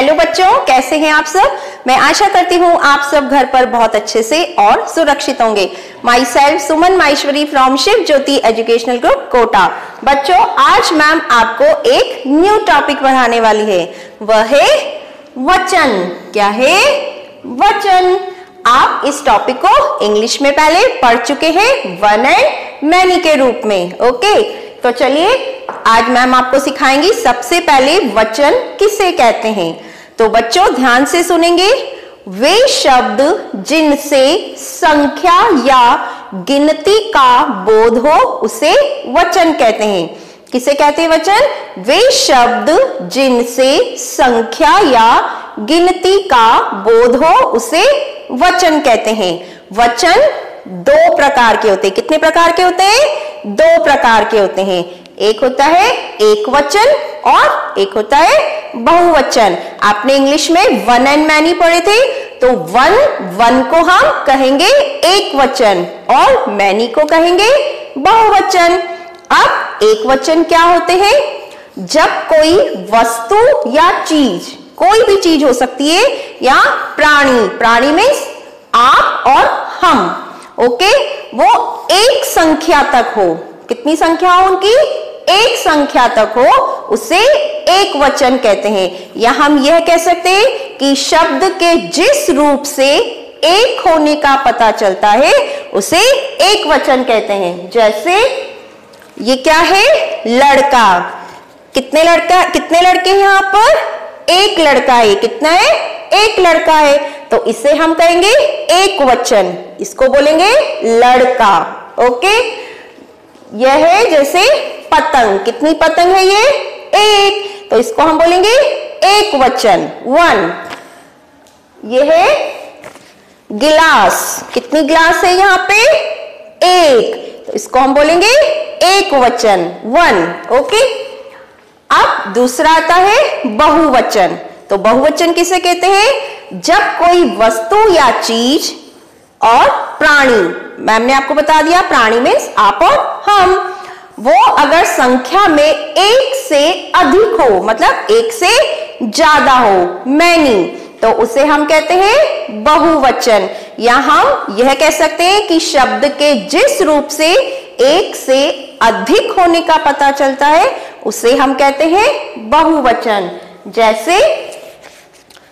Hello बच्चों, कैसे हैं आप सब। मैं आशा करती हूँ आप सब घर पर बहुत अच्छे से और सुरक्षित होंगे। Myself Suman Maheshwari from Shiv Jyoti educational group Kota. बच्चों, आज मैम आपको एक न्यू टॉपिक पढ़ाने वाली है, वह है वचन। क्या है? वचन। आप इस टॉपिक को इंग्लिश में पहले पढ़ चुके हैं वन एंड मैनी के रूप में। ओके, तो चलिए आज मैम आपको सिखाएंगी सबसे पहले वचन किसे कहते हैं। तो बच्चों ध्यान से सुनेंगे। वे शब्द जिनसे संख्या या गिनती का बोध हो उसे वचन कहते हैं। किसे कहते हैं वचन? वे शब्द जिनसे संख्या या गिनती का बोध हो उसे वचन कहते हैं। वचन दो प्रकार के होते हैं। कितने प्रकार के होते हैं? दो प्रकार के होते हैं। एक होता है एक वचन और एक होता है बहुवचन। आपने इंग्लिश में वन एंड मैनी पढ़े थे, तो वन को हम कहेंगे एक वचन और मैनी को कहेंगे बहुवचन। अब एक वचन क्या होते हैं? जब कोई वस्तु या चीज, कोई भी चीज हो सकती है, या प्राणी मीन्स आप और हम, ओके, वो एक संख्या तक हो। कितनी संख्या हो उनकी? एक संख्या तक हो, उसे एक वचन कहते हैं। या हम यह कह सकते हैं कि शब्द के जिस रूप से एक होने का पता चलता है उसे एक वचन कहते हैं। जैसे ये क्या है? लड़का। कितने लड़के हैं यहाँ पर? एक लड़का है। कितना है? एक लड़का है, तो इसे हम कहेंगे एक वचन, इसको बोलेंगे लड़का। ओके, यह है जैसे पतंग। कितनी पतंग है ये? एक, तो इसको हम बोलेंगे एक वचन, वन। यह है गिलास। कितनी गिलास है यहाँ पे? एक, तो इसको हम बोलेंगे एक वचन, वन। ओके, अब दूसरा आता है बहुवचन। तो बहुवचन किसे कहते हैं? जब कोई वस्तु या चीज और प्राणी, मैम ने आपको बता दिया प्राणी मीन्स आप और हम, वो अगर संख्या में एक से अधिक हो, मतलब एक से ज्यादा हो, मैनी, तो उसे हम कहते हैं बहुवचन। या हम यह कह सकते हैं कि शब्द के जिस रूप से एक से अधिक होने का पता चलता है उसे हम कहते हैं बहुवचन। जैसे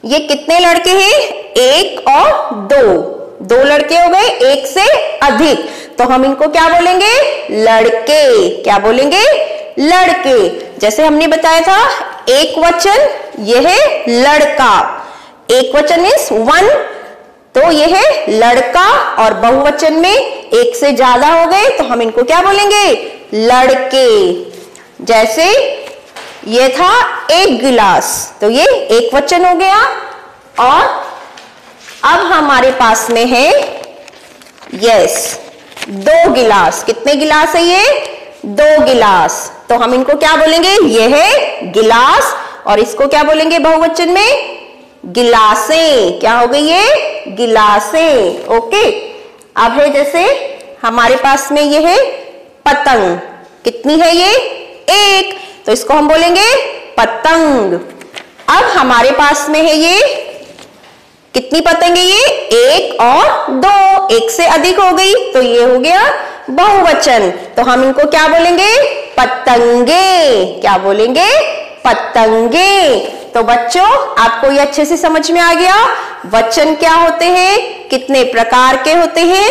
ये कितने लड़के हैं? एक और दो लड़के हो गए एक से अधिक, तो हम इनको क्या बोलेंगे? लड़के। क्या बोलेंगे? लड़के। जैसे हमने बताया था एक वचन, यह है लड़का। एक वचन मीन्स वन, तो यह है लड़का, और बहुवचन में एक से ज्यादा हो गए तो हम इनको क्या बोलेंगे? लड़के। जैसे ये था एक गिलास, तो ये एक वचन हो गया। और अब हमारे पास में है दो गिलास। कितने गिलास है ये? दो गिलास, तो हम इनको क्या बोलेंगे? ये है गिलास, और इसको क्या बोलेंगे बहुवचन में? गिलासें। क्या हो गई ये? गिलासें। ओके, अब है जैसे हमारे पास में ये है पतंग। कितनी है ये? एक, तो इसको हम बोलेंगे पतंग। अब हमारे पास में है ये कितनी पतंग है? ये एक और दो, एक से अधिक हो गई, तो ये हो गया बहुवचन, तो हम इनको क्या बोलेंगे? पतंगे। क्या बोलेंगे? पतंगे। तो बच्चों आपको ये अच्छे से समझ में आ गया वचन क्या होते हैं, कितने प्रकार के होते हैं।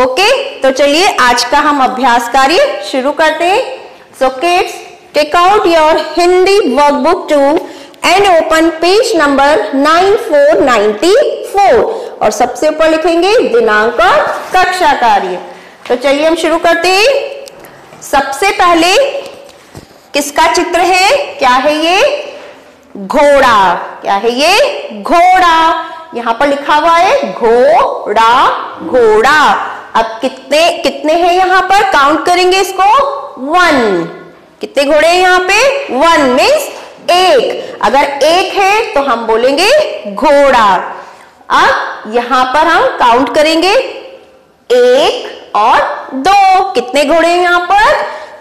ओके, तो चलिए आज का हम अभ्यास कार्य शुरू करते हैं। So kids, take out your Hindi workbook 2 and open page number 9494, और सबसे ऊपर लिखेंगे दिनांक और कक्षा कार्य। तो चलिए हम शुरू करते हैं। सबसे पहले किसका चित्र है? क्या है ये? घोड़ा। क्या है ये? घोड़ा। यहां पर लिखा हुआ है घोड़ा, घोड़ा। अब कितने हैं यहां पर? काउंट करेंगे इसको, वन। कितने घोड़े हैं यहाँ पे? वन मीन्स एक। अगर एक है तो हम बोलेंगे घोड़ा। अब यहां पर हम काउंट करेंगे एक और दो। कितने घोड़े हैं यहाँ पर?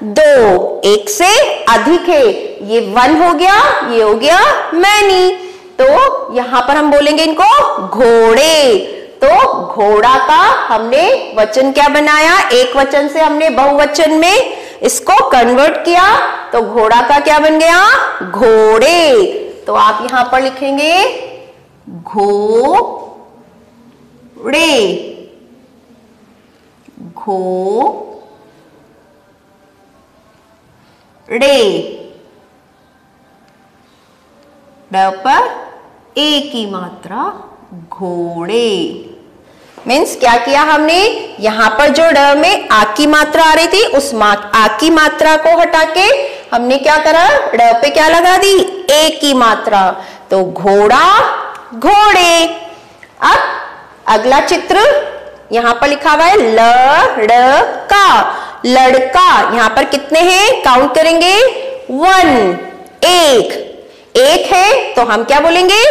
दो। एक से अधिक है, ये वन हो गया, ये हो गया मैनी। तो यहां पर हम बोलेंगे इनको घोड़े। तो घोड़ा का हमने वचन क्या बनाया, एक वचन से हमने बहुवचन में इसको कन्वर्ट किया, तो घोड़ा का क्या बन गया, घोड़े। तो आप यहां पर लिखेंगे घोड़े, घोड़े, ड पर ए की मात्रा, घोड़े। मीन्स क्या किया हमने, यहां पर जो ड में आ की मात्रा आ रही थी, उस आ की मात्रा को हटा के हमने क्या करा, ड पे क्या लगा दी, ए की मात्रा। तो घोड़ा, घोड़े। अब अगला चित्र यहां पर लिखा हुआ है लड़का, लड़का। यहां पर कितने हैं, काउंट करेंगे, 1, एक है तो हम क्या बोलेंगे,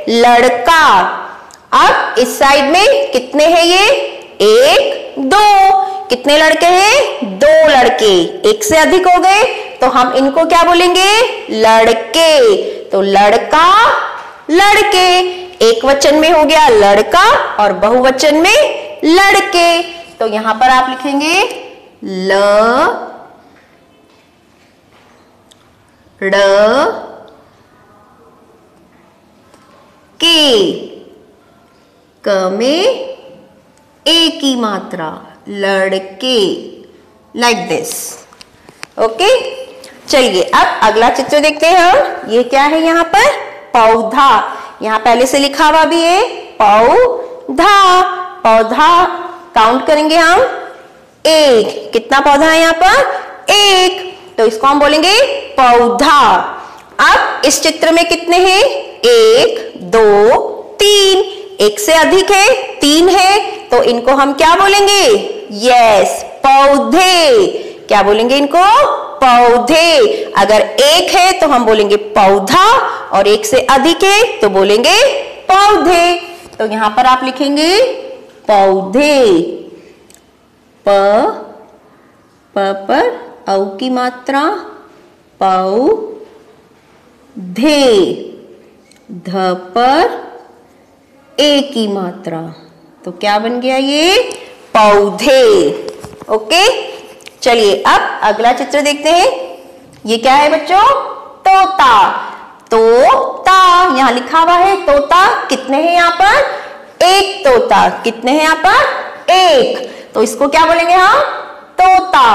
लड़का। अब इस साइड में कितने हैं ये, 1, 2। कितने लड़के हैं, 2 लड़के। एक से अधिक हो गए तो हम इनको क्या बोलेंगे, लड़के। तो लड़का, लड़के। एक वचन में हो गया लड़का और बहुवचन में लड़के। तो यहां पर आप लिखेंगे के, क में ए की मात्रा, लड़के, लाइक दिस। ओके, चलिए अब अगला चित्र देखते हैं हम। ये क्या है यहाँ पर, पौधा। यहाँ पहले से लिखा हुआ भी है पौधा। पौधा काउंट करेंगे हम, 1। कितना पौधा है यहाँ पर, 1। तो इसको हम बोलेंगे पौधा। अब इस चित्र में कितने हैं, 1, 2, 3। एक से अधिक है, 3 है, तो इनको हम क्या बोलेंगे, यस, पौधे। क्या बोलेंगे इनको, पौधे। अगर 1 है तो हम बोलेंगे पौधा और 1 से अधिक है तो बोलेंगे पौधे। तो यहां पर आप लिखेंगे पौधे, प पर औ की मात्रा, पौधे, ध पर ए की मात्रा। तो क्या बन गया ये, पौधे। ओके, चलिए अब अगला चित्र देखते हैं। ये क्या है बच्चों, तोता। तोता यहां लिखा हुआ है तोता। कितने हैं यहाँ पर, 1 तोता। कितने हैं यहाँ पर, 1। तो इसको क्या बोलेंगे हम, तोता।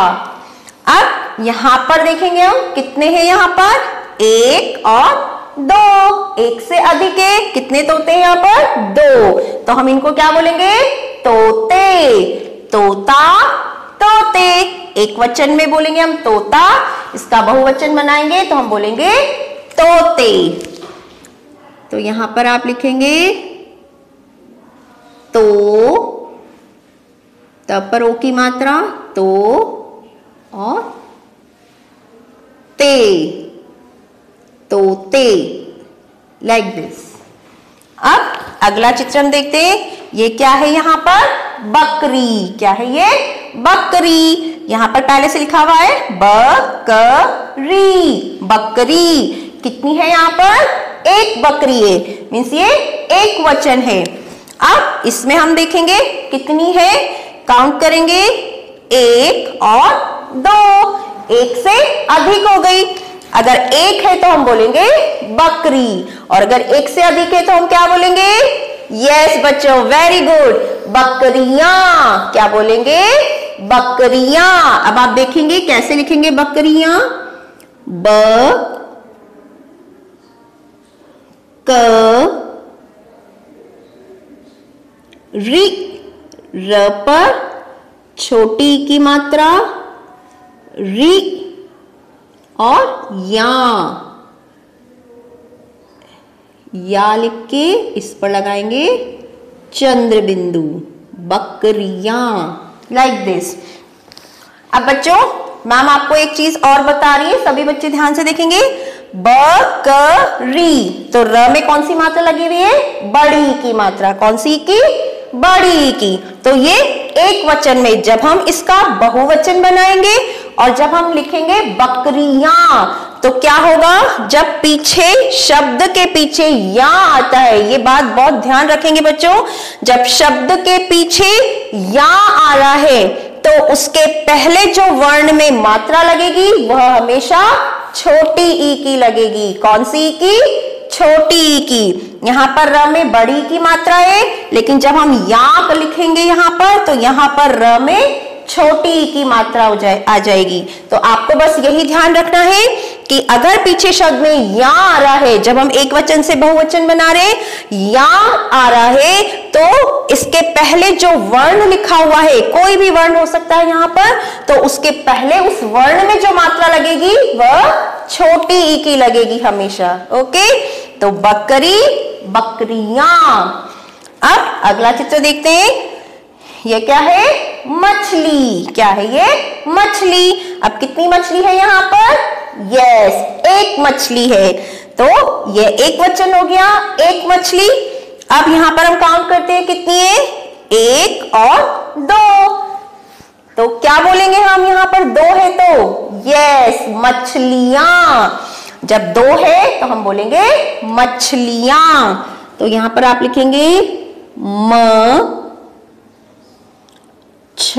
अब यहां पर देखेंगे हम कितने हैं यहाँ पर, 1 और 2। 1 से अधिक है, कितने तोते हैं यहाँ पर, 2। तो हम इनको क्या बोलेंगे, तोते। तोता, तोते। एक वचन में बोलेंगे हम तोता, इसका बहुवचन बनाएंगे तो हम बोलेंगे तोते। तो यहां पर आप लिखेंगे तो, तब पर ओ की मात्रा, तो और ते, तोते, लाइक दिस। अब अगला चित्र हम देखते हैं। ये क्या है यहाँ पर, बकरी। क्या है ये, बकरी। यहां पर पहले से लिखा हुआ है बकरी, बकरी। कितनी है यहाँ पर, 1 बकरी है, मीन्स ये एक वचन है। अब इसमें हम देखेंगे कितनी है, काउंट करेंगे, 1 और 2। 1 से अधिक हो गई। अगर 1 है तो हम बोलेंगे बकरी, और अगर 1 से अधिक है तो हम क्या बोलेंगे, यस बच्चों, वेरी गुड, बकरियां। क्या बोलेंगे, बकरियां। अब आप देखेंगे कैसे लिखेंगे बकरियां, ब क री, र पर छोटी की मात्रा, री और या लिख के इस पर लगाएंगे चंद्र बिंदु, बकरियां, लाइक दिस। अब बच्चों मैम आपको एक चीज और बता रही है, सभी बच्चे ध्यान से देखेंगे। बकरी, तो र में कौन सी मात्रा लगी हुई है, बड़ी की मात्रा। कौन सी की, बड़ी की। तो ये एक वचन में जब हम इसका बहुवचन बनाएंगे और जब हम लिखेंगे बकरियां तो क्या होगा, जब पीछे शब्द के पीछे या आता है, ये बात बहुत ध्यान रखेंगे बच्चों, जब शब्द के पीछे या आ रहा है तो उसके पहले जो वर्ण में मात्रा लगेगी वह हमेशा छोटी ई की लगेगी। कौन सी ई की? छोटी ई की। यहां पर र में बड़ी की मात्रा है, लेकिन जब हम या लिखेंगे यहां पर तो यहां पर र में छोटी ई की मात्रा आ जाएगी। तो आपको बस यही ध्यान रखना है कि अगर पीछे शब्द में या आ रहा है, जब हम एक वचन से बहुवचन बना रहे या आ रहा है, तो इसके पहले जो वर्ण लिखा हुआ है, कोई भी वर्ण हो सकता है यहां पर, तो उसके पहले उस वर्ण में जो मात्रा लगेगी वह छोटी ई की लगेगी हमेशा। ओके, तो बकरी, बकरियां। अब अगला चित्र देखते हैं। ये क्या है? मछली। क्या है ये? मछली। अब कितनी मछली है यहाँ पर? यस, एक मछली है। तो ये एक वचन हो गया, एक मछली। अब यहां पर हम काउंट करते हैं, कितनी है? एक और दो। तो क्या बोलेंगे हम यहां पर? दो है तो यस, मछलियां। जब दो है तो हम बोलेंगे मछलियां। तो यहां पर आप लिखेंगे म छ,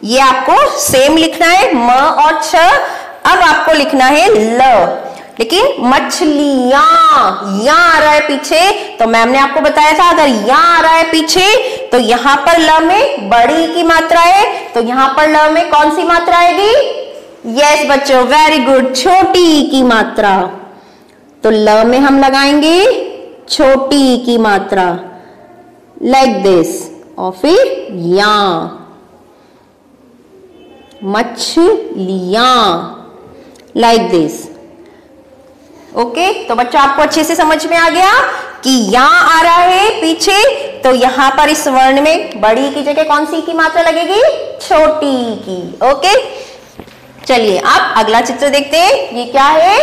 ये आपको सेम लिखना है, म और छ। अब आपको लिखना है ल, लेकिन मछलियां, या आ रहा है पीछे, तो मैम ने आपको बताया था अगर या आ रहा है पीछे तो यहां पर ल में बड़ी की मात्रा है, तो यहां पर ल में कौन सी मात्रा आएगी? यस बच्चों, वेरी गुड, छोटी की मात्रा। तो ल में हम लगाएंगे छोटी की मात्रा, लाइक दिस, और फिर या, मछलियां, लाइक दिस। ओके, तो बच्चों आपको अच्छे से समझ में आ गया कि या आ रहा है पीछे, तो यहां पर इस वर्ण में बड़ी की जगह कौन सी की मात्रा लगेगी? छोटी की। ओके, चलिए अब अगला चित्र देखते हैं। ये क्या है?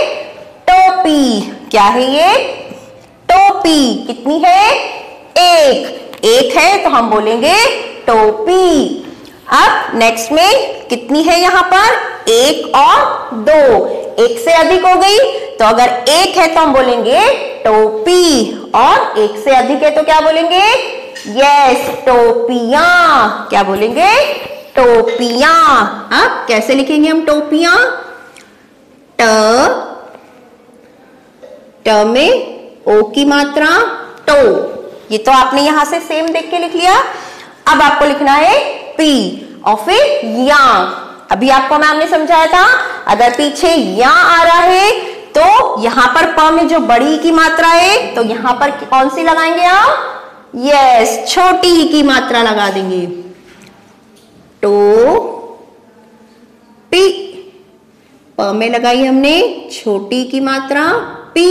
टोपी। क्या है ये? टोपी। कितनी है? एक। एक है तो हम बोलेंगे टोपी। अब नेक्स्ट में कितनी है यहां पर? एक और दो। एक से अधिक हो गई, तो अगर एक है तो हम बोलेंगे टोपी, और एक से अधिक है तो क्या बोलेंगे? यस, टोपियां। क्या बोलेंगे? टोपियां। अब कैसे लिखेंगे हम टोपियां? ट में ओ की मात्रा, टो। ये तो आपने यहां से सेम देख के लिख लिया। अब आपको लिखना है पी और फिर या। अभी आपको मैम ने समझाया था अगर पीछे या आ रहा है तो यहां पर प में जो बड़ी की मात्रा है तो यहां पर कौन सी लगाएंगे आप? यस, छोटी की मात्रा लगा देंगे। टो पी, प में लगाई हमने छोटी की मात्रा पी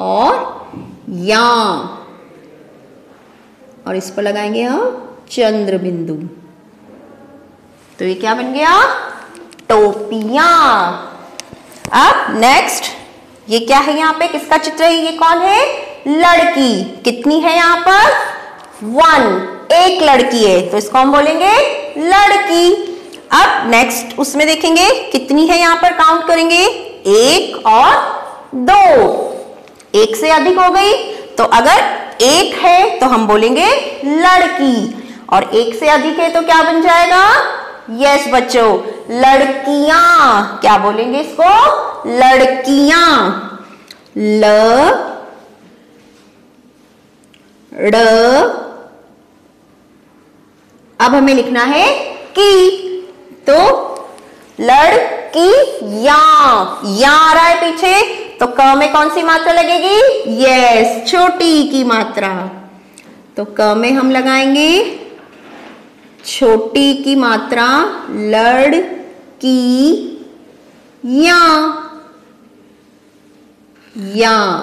और या, और इस पर लगाएंगे हम चंद्र बिंदु। तो ये क्या बन गया? टोपियां। अब नेक्स्ट, ये क्या है यहाँ पे? किसका चित्र है? ये कौन है? लड़की। कितनी है यहाँ पर? 1, एक लड़की है, तो इसको हम बोलेंगे लड़की। अब नेक्स्ट उसमें देखेंगे कितनी है यहाँ पर, काउंट करेंगे 1 और 2। एक से अधिक हो गई, तो अगर एक है तो हम बोलेंगे लड़की, और एक से अधिक है तो क्या बन जाएगा? यस बच्चों, लड़कियां। क्या बोलेंगे इसको? लड़कियां। ल, ड़, अब हमें लिखना है की, तो लड़की या आ रहा है पीछे, तो क में कौन सी मात्रा लगेगी? यस, छोटी की मात्रा। तो क में हम लगाएंगे छोटी की मात्रा, लड़की या,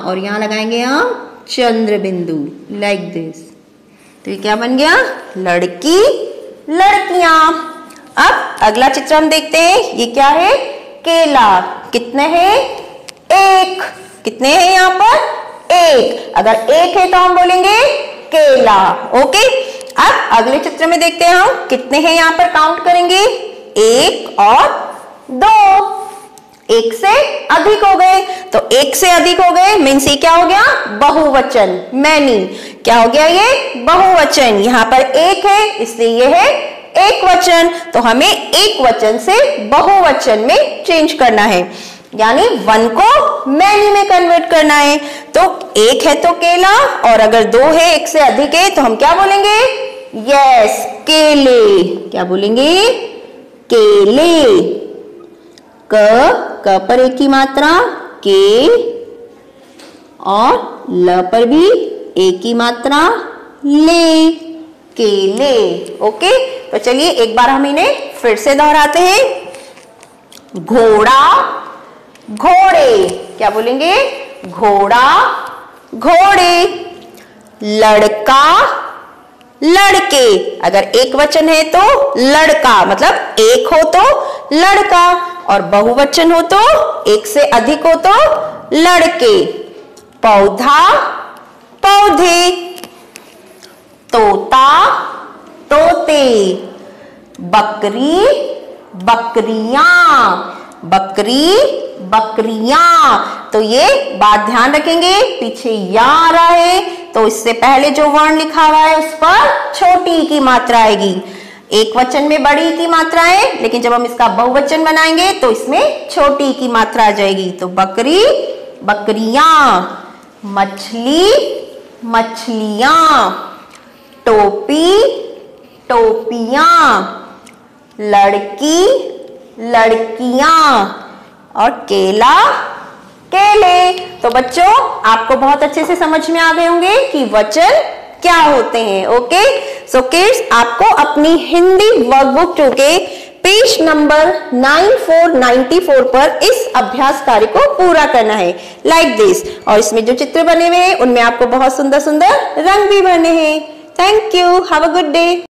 और यहां लगाएंगे हम चंद्र बिंदु, लाइक दिस। तो ये क्या बन गया? लड़की, लड़कियां। अब अगला चित्र हम देखते हैं। ये क्या है? केला। कितने हैं? 1। कितने हैं यहाँ पर? 1। अगर 1 है तो हम बोलेंगे केला। ओके, अब अगले चित्र में देखते हैं हम कितने हैं, यहाँ पर काउंट करेंगे 1 और 2, 1 से अधिक हो गए। तो 1 से अधिक हो गए मीन्स ये क्या हो गया, बहुवचन, मैनी। क्या हो गया, ये बहुवचन। यहाँ पर 1 है इसलिए ये है एक वचन, तो हमें एक वचन से बहुवचन में चेंज करना है, यानी 1 को मैनी में कन्वर्ट करना है। तो 1 है तो केला, और अगर 2 है 1 से अधिक है तो हम क्या बोलेंगे, यस केले। क्या बोलेंगे, केले। क पर एक की मात्रा, के, और ल पर भी एक की मात्रा, ले, केले। ओके, तो चलिए एक बार हम इन्हें फिर से दोहराते हैं। घोड़ा, घोड़े। क्या बोलेंगे, घोड़ा, घोड़े। लड़का, लड़के। अगर एक वचन है तो लड़का, मतलब एक हो तो लड़का, और बहुवचन हो तो 1 से अधिक हो तो लड़के। पौधा, पौधे। तोता, तोते। बकरी, बकरियां। बकरी, बकरियां। तो ये बात ध्यान रखेंगे, पीछे या आ रहा है तो इससे पहले जो वर्ण लिखा हुआ है उस पर छोटी की मात्रा आएगी। एक वचन में बड़ी की मात्रा है, लेकिन जब हम इसका बहुवचन बनाएंगे तो इसमें छोटी की मात्रा आ जाएगी। तो बकरी, बकरियां। मछली, मछलियां। टोपी, टोपियां। लड़की, लड़कियां। और केला, केले। तो बच्चों आपको बहुत अच्छे से समझ में आ गए होंगे कि वचन क्या होते हैं। ओके, सो किड्स, आपको अपनी हिंदी वर्कबुक 2 के पेज नंबर 9494 पर इस अभ्यास कार्य को पूरा करना है, लाइक दिस। और इसमें जो चित्र बने हुए हैं उनमें आपको बहुत सुंदर सुंदर रंग भी भरने हैं। Thank you, have a good day.